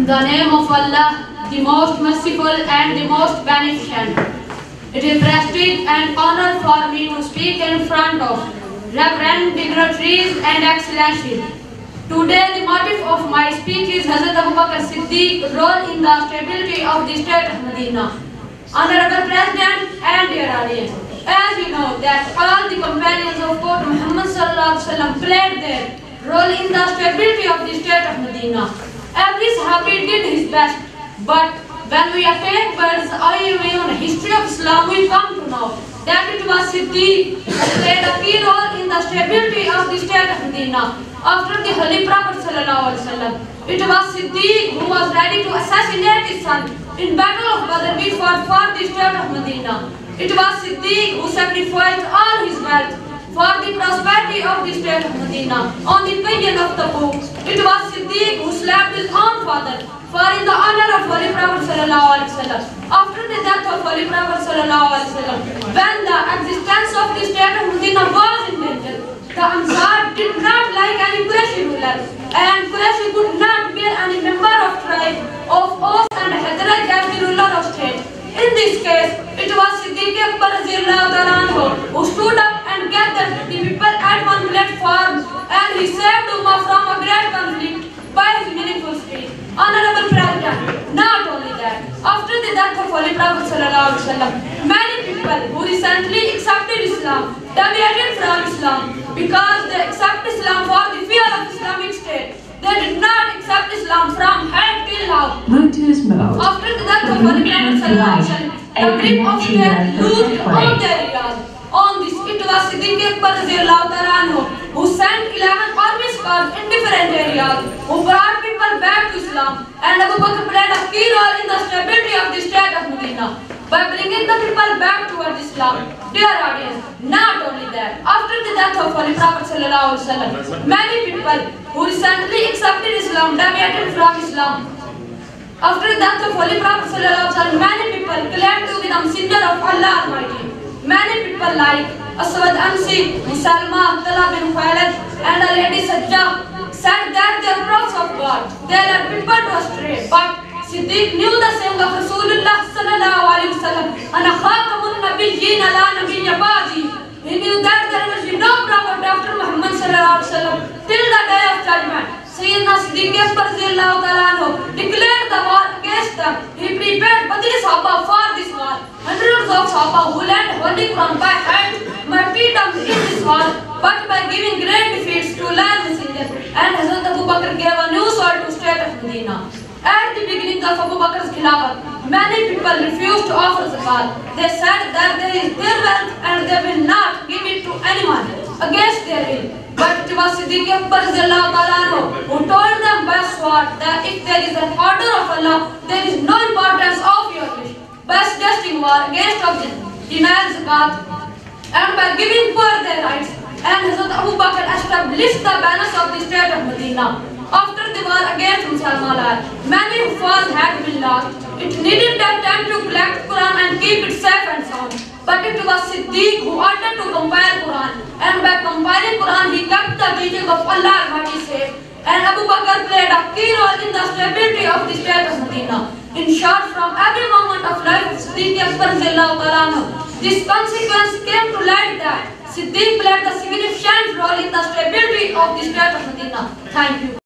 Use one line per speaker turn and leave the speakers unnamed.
In the name of Allah, the most merciful and the most beneficent. It is prestige and honor for me to speak in front of reverend dignitaries and excellencies. Today the motive of my speech is Hazrat Abu Bakr Siddiq role in the stability of the state of Medina. Honorable President and dear audience, as you know that all the companions of Prophet Muhammad sallallahu alaihi wasallam played their role in the stability of the state of Medina. Every Sahabi did his best, but when we take bird's eye view on the history of Islam, we come to know that it was Siddiq who played a key role in the stability of the state of Medina. After the Holy Prophet sallallahu alaihi wasallam, it was Siddiq who was ready to assassinate his son in Battle of Badr before for the state of Medina. It was Siddiq who sacrificed all his wealth for the prosperity of the state of Medina. On the pinion of the book, it was Siddiq who slapped his own father for in the honor of Holy Prophet sallallahu alaihi wasallam. After the death of Holy Prophet sallallahu alaihi wasallam, when the existence of the state of Medina was in danger, the Ansar did not like any Qurayshi ruler, and Qurayshi could not bear any member of tribe of Aus and Hazraj as the ruler of state. In this case, it was Siddiq Akbar radhiyallahu ta'ala anhu who stood up and gathered the people at one platform, and he saved Ummah from a great conflict by his meaningful speech. Honorable President, not only that, after the death of Holy Prophet sallallahu alaihi wasallam, many people who recently accepted Islam deviated from Islam because they accept Islam for the fear of Islamic State. They did not accept Islam from hate till now.
Bluetooth mode.
After the death of Holy Prophet sallallahu alaihi wasallam, the grip of death loosed on their areas. On this, it was Siddiq Akbar radhiyallahu ta'ala anhu who sent 11 army scouts in different areas, who brought people back to Islam, and Abu Bakr played a key role in the stability of the state of Medina by bringing the people back towards Islam. Dear audience, not only that, after the death of Holy Prophet sallallahu alaihi wasallam, many people who recently accepted Islam deviated from Islam. After the death of Holy Prophet sallallahu alaihi wasallam, many people claimed to be the messenger of Allah Almighty. Many people like Aswad Ansi, Salma, Abdullah bin Khalid, and a lady Sajjah said that they are prophets of God. They led people to astray. But Siddiq knew the saying of Rasulullah sallallahu alaihi wasallam, "Ana khatamun nabiyyin la nabiyya ba'di." He knew that there will be no prophet after Muhammad sallallahu alaihi wasallam till the day of judgment. Sayyidina Siddiq Akbar radhiyallahu ta'ala anhu declared the war against them. He prepared Badri Sahaba for this war. Hundreds of Sahaba who led Holy Quran by hand martyrdom in this war, but by giving great defeats to land messengers. And Hazrat Abu Bakr gave a new sword to state of Medina. At the beginning of Abu Bakr's Khilafat, many people refused to offer zakat. They said that there is their wealth and they will not give it to anyone against their will. But it was Siddiq Akbar radhiyallahu ta'ala anhu who told them by sword that if there is an order of Allah, there is no importance of your wish. By suggesting war against denial zakat and by giving poor their rights, and Hazrat Abu Bakr established the balance of the state of Medina. After the war against Muslims, many Hufaz had been lost. It needed that time to collect Quran and keep it safe and sound. But it was Siddiq who ordered to compile Quran, and by compiling Quran, he kept the teaching of Allah Almighty safe. And Abu Bakr played a key role in the stability of the state of Medina. In short, from every moment of life of Siddiq Akbar radhiyallahu ta'ala anhu, this consequence came to light that Siddiq played a significant role in the stability of the state of Medina. Thank you.